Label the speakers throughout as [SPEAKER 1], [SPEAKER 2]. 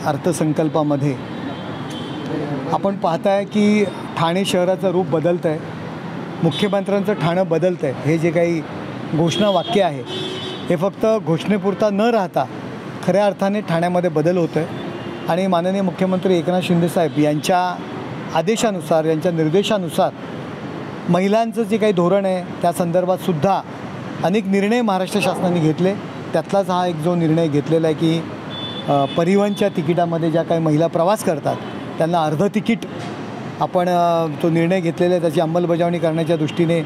[SPEAKER 1] अर्थसंकल्पामध्ये आपण पाहताय की ठाणे शहराचं रूप बदलतं आहे, मुख्यमंत्र्यांचं ठाणं बदलतं आहे। हे जे काही घोषणा वाक्य आहे हे फक्त घोषणेपुरता न राहता खऱ्या अर्थाने ठाण्यामध्ये बदल होतो आहे आणि माननीय मुख्यमंत्री एकनाथ शिंदे साहेब यांच्या आदेशानुसार, यांच्या निर्देशानुसार महिलांचं जे काही धोरण आहे त्या संदर्भात सुद्धा अनेक निर्णय महाराष्ट्र शासनाने घेतले। त्यातलाच हा एक जो निर्णय घेतलेला आहे की परिवहनच्या तिकिटामध्ये ज्या काही महिला प्रवास करतात त्यांना अर्ध तिकीट आपण तो निर्णय घेतलेला आहे, त्याची अंमलबजावणी करण्याच्या दृष्टीने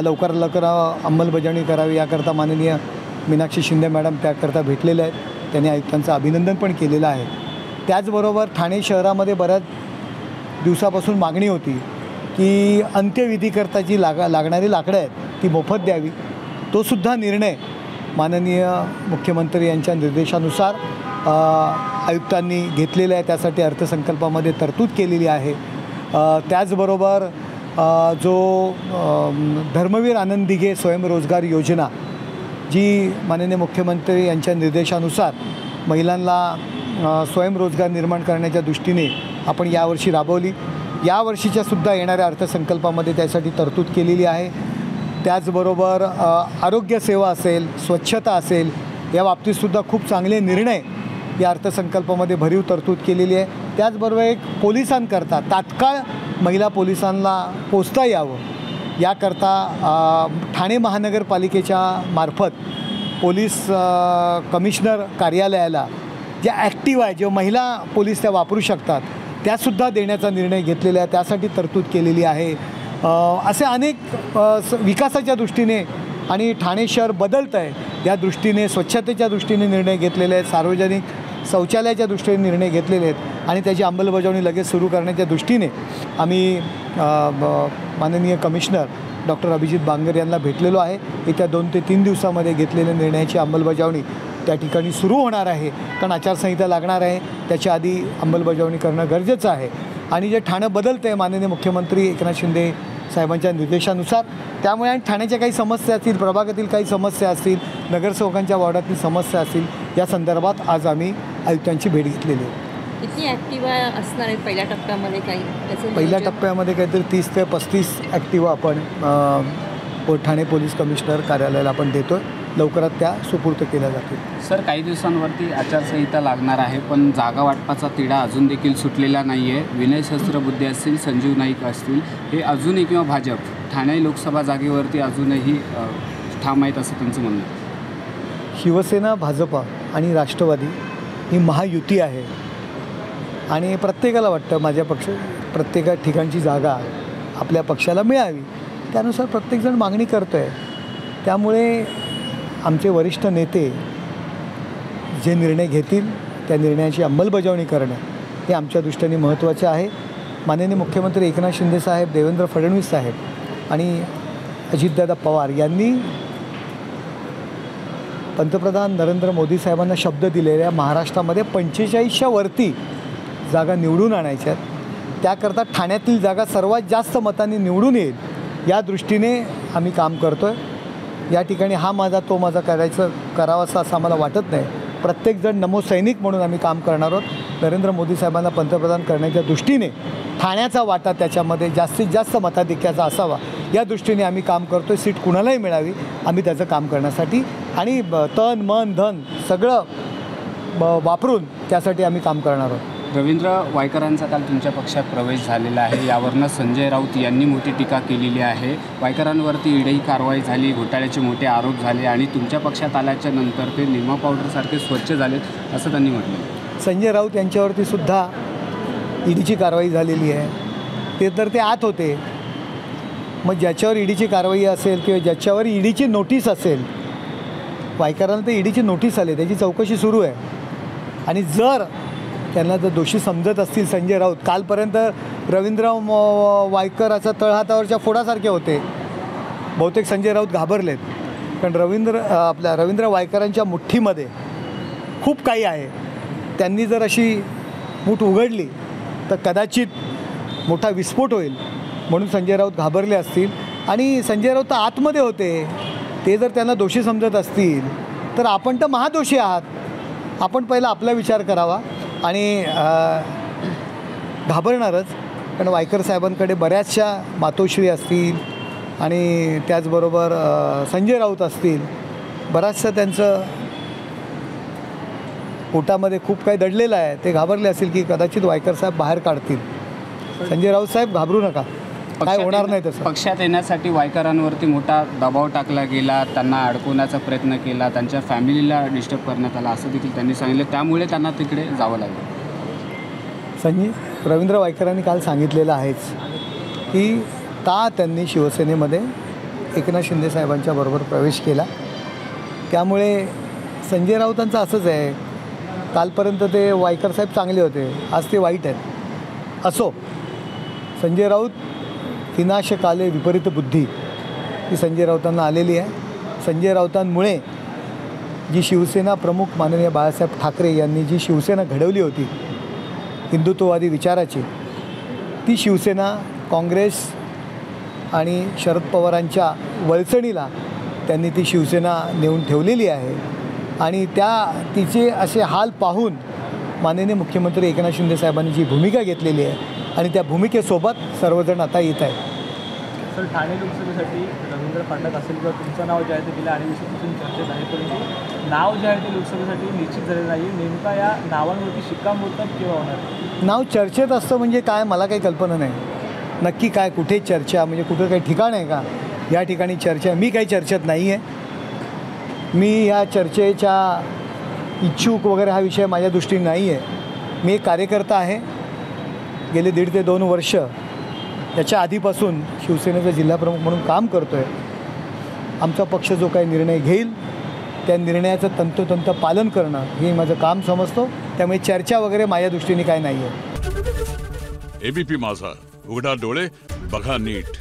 [SPEAKER 1] लवकरात लवकर अंमलबजावणी करावी याकरता माननीय मीनाक्षी शिंदे मॅडम त्याकरता भेटलेले आहेत। त्यांनी आयुक्तांचं अभिनंदन पण केलेलं आहे। त्याचबरोबर ठाणे शहरामध्ये बऱ्याच दिवसापासून मागणी होती की अंत्यविधीकरता जी लागणारी लाकडं आहेत ती मोफत द्यावी। तो सुद्धा निर्णय माननीय मुख्यमंत्री यांच्या निर्देशानुसार आयुक्तांनी घेतलेला आहे, त्यासाठी अर्थसंकल्पामध्ये तरतूद केलेली आहे। त्याचबरोबर जो धर्मवीर आनंद दिघे स्वयंरोजगार योजना जी माननीय मुख्यमंत्री यांच्या निर्देशानुसार महिलांना स्वयंरोजगार निर्माण करण्याच्या दृष्टीने आपण यावर्षी राबवली, यावर्षीच्या सुद्धा येणाऱ्या अर्थसंकल्पामध्ये त्यासाठी तरतूद केलेली आहे। त्याचबरोबर आरोग्यसेवा असेल, स्वच्छता असेल, या बाबतीतसुद्धा खूप चांगले निर्णय या अर्थसंकल्पामध्ये भरीव तरतूद केलेली आहे। त्याचबरोबर एक पोलिसांकरता तात्काळ महिला पोलिसांना पोचता यावं याकरता ठाणे महानगरपालिकेच्या मार्फत पोलीस कमिशनर कार्यालयाला ज्या ॲक्टिव्ह आहे, जे महिला पोलीस त्या वापरू शकतात त्यासुद्धा देण्याचा निर्णय घेतलेला आहे, त्यासाठी तरतूद केलेली आहे। असे अनेक विकासाच्या दृष्टीने आणि ठाणे शहर बदलतं आहे या दृष्टीने, स्वच्छतेच्या दृष्टीने निर्णय घेतलेले आहेत, सार्वजनिक शौचालयाच्या दृष्टीने निर्णय घेतलेले आहेत आणि त्याची अंमलबजावणी लगेच सुरू करण्याच्या दृष्टीने आम्ही माननीय कमिशनर डॉक्टर अभिजित बांगर यांना भेटलेलो आहे। येत्या 2 ते 3 दिवसामध्ये घेतलेल्या निर्णयाची अंमलबजावणी त्या ठिकाणी सुरू होणार आहे, कारण आचारसंहिता लागणार आहे, त्याच्या आधी अंमलबजावणी करणं गरजेचं आहे। आणि जे ठाणं बदलतं आहे माननीय मुख्यमंत्री एकनाथ शिंदे साहेबांच्या निर्देशानुसार, त्यामुळे आणि ठाण्याच्या काही समस्या असतील, प्रभागातील काही समस्या असतील, नगरसेवकांच्या वॉर्डातील समस्या असतील, या संदर्भात आज आम्ही आयुक्तांची भेट घेतलेली आहे।
[SPEAKER 2] किती ॲक्टिव्हा असणार आहेत पहिल्या टप्प्यामध्ये?
[SPEAKER 1] पहिल्या टप्प्यामध्ये काहीतरी 30 ते 35 ॲक्टिव्हा आपण ठाणे पोलीस कमिशनर कार्यालयाला आपण देतो आहे, लवकरात त्या सुपूर्द केल्या जातील।
[SPEAKER 3] सर, काही दिवसांवरती आचारसंहिता लागणार आहे, पण जागा वाटपाचा तिढा अजून देखील सुटलेला नाही आहे। विनय सहस्त्रबुद्धे असतील, संजीव नाईक असतील, हे अजूनही किंवा भाजप ठाणे लोकसभा जागेवरती अजूनही ठाम आहेत असं त्यांचं म्हणणं आहे।
[SPEAKER 1] शिवसेना, भाजपा आणि राष्ट्रवादी ही महायुती आहे आणि प्रत्येकाला वाटतं माझ्या प्रत्येक ठिकाणची जागा आपल्या पक्षाला मिळावी, त्यानुसार प्रत्येकजण मागणी करतो आहे। त्यामुळे आमचे वरिष्ठ नेते जे निर्णय घेतील त्या निर्णयाची अंमलबजावणी करणं हे आमच्या दृष्टीने महत्त्वाचे आहे। माननीय मुख्यमंत्री एकनाथ शिंदे साहेब, देवेंद्र फडणवीस साहेब आणि अजितदादा पवार यांनी पंतप्रधान नरेंद्र मोदी साहेबांना शब्द दिलेल्या महाराष्ट्रामध्ये 45च्या वरती जागा निवडून आणायच्या आहेत, त्याकरता ठाण्यातील जागा सर्वात जास्त मतांनी निवडून येईल या दृष्टीने आम्ही काम करतो आहे। या ठिकाणी हा माझा तो माझा करावासा असं आम्हाला वाटत नाही। प्रत्येकजण नमो सैनिक म्हणून आम्ही काम करणार आहोत। नरेंद्र मोदी साहेबांना पंतप्रधान करण्याच्या दृष्टीने ठाण्याचा वाटा त्याच्यामध्ये जास्तीत जास्त मताधिक्याचा असावा या दृष्टीने आम्ही काम करतो आहे। सीट कुणालाही मिळावी, आम्ही त्याचं काम करण्यासाठी आणि तन मन धन सगळं वापरून त्यासाठी आम्ही काम करणार आहोत।
[SPEAKER 3] रवींद्र वायकरांचा काल तुमच्या पक्षात प्रवेश झालेला आहे, यावरनं संजय राऊत यांनी मोठी टीका केलेली आहे। वायकरांवरती ईडी कारवाई झाली, घोटाळ्याचे मोठे आरोप झाले आणि तुमच्या पक्षात आल्याच्या नंतर ते निरमा पावडरसारखे स्वच्छ झालेत असं त्यांनी म्हटलं।
[SPEAKER 1] संजय राऊत यांच्यावरती सुद्धा ईडीची कारवाई झालेली आहे, ते आत होते। मग ज्याच्यावर ईडीची कारवाई असेल किंवा ज्याच्यावर ईडीची नोटीस असेल, वायकरांना तर ईडीची नोटीस आली, त्याची चौकशी सुरू आहे आणि जर त्यांना जर दोषी समजत असतील संजय राऊत, कालपर्यंत रवींद्र वायकराच्या तळहातावरच्या फोडासारखे होते, बहुतेक संजय राऊत घाबरलेत, कारण रवींद्र वायकरांच्या मुठ्ठीमध्ये खूप काही आहे। त्यांनी जर अशी मूठ उघडली तर कदाचित मोठा विस्फोट होईल, म्हणून संजय राऊत घाबरले असतील आणि संजय राऊत तर आतमध्ये होते, ते जर त्यांना दोषी समजत असतील तर आपण तर महादोषी आहात। आपण पहिला आपला विचार करावा आणि घाबरणारच, कारण वायकर साहेबांकडे बऱ्याचशा मातोश्री असतील आणि त्याचबरोबर संजय राऊत असतील, बराचसं त्यांचं पोटामध्ये खूप काही दडलेलं आहे. ते घाबरले असतील की कदाचित वायकर साहेब बाहेर काढतील. संजय राऊत साहेब घाबरू नका, काय होणार नाही तसं.
[SPEAKER 3] पक्षात येण्यासाठी वायकरांवरती मोठा दबाव टाकला गेला, त्यांना अडकवण्याचा प्रयत्न केला, त्यांच्या फॅमिलीला डिस्टर्ब करण्यात आला असं देखील त्यांनी सांगितलं, त्यामुळे त्यांना तिकडे जावं लागलं.
[SPEAKER 1] रवींद्र वायकरांनी काल सांगितलेलं आहेच की त्यांनी शिवसेनेमध्ये एकनाथ शिंदे साहेबांच्या बरोबर प्रवेश केला. त्यामुळे संजय राऊतांचं असंच आहे, कालपर्यंत ते वायकर साहेब चांगले होते, आज ते वाईट आहेत. असो, संजय राऊत विनाशकाले विपरीत बुद्धी ही संजय राऊतांना आलेली आहे. संजय राऊतांमुळे जी शिवसेना प्रमुख माननीय बाळासाहेब ठाकरे यांनी जी शिवसेना घडवली होती हिंदुत्ववादी विचाराची, ती शिवसेना काँग्रेस आणि शरद पवारांच्या वळचणीला त्यांनी ती शिवसेना नेऊन ठेवलेली आहे. आणि तिचे असे हाल पाहून माननीय मुख्यमंत्री एकनाथ शिंदे साहेबांनी जी भूमिका घेतलेली आहे आणि त्या भूमिकेसोबत सर्वजण आता येत आहेत.
[SPEAKER 4] सर, ठाणे लोकसभेसाठी रवींद्र फाटक असेल किंवा तुमचं नाव जे आहे ते गेल्या आठवड्यापासून चर्चेत आहे, परंतु नाव जे आहे ते लोकसभेसाठी निश्चित झालेलं नाही आहे. नेमका या नावांवरती शिक्कामोर्तब केव्हा होणार?
[SPEAKER 1] नाव चर्चेत असतं म्हणजे काय, मला काही कल्पना नाही. नक्की काय, कुठे चर्चा, म्हणजे कुठं काही ठिकाण आहे का या ठिकाणी चर्चा? मी काही चर्चेत नाही आहे. मी या चर्चेच्या इच्छुक वगैरे हा विषय माझ्या दृष्टीने नाही आहे. मी एक कार्यकर्ता आहे, गेले 1.5 ते 2 वर्ष याच्या आधीपासून शिवसेनेचा जिल्हाप्रमुख म्हणून काम करतो आहे. आमचा पक्ष जो काही निर्णय घेईल त्या निर्णयाचं तंतोतंत पालन करणं हे माझं काम समजतो. त्यामुळे चर्चा वगैरे माझ्या दृष्टीने काय नाही आहे.
[SPEAKER 5] ABP माझा, उघडा डोळे बघा नीट.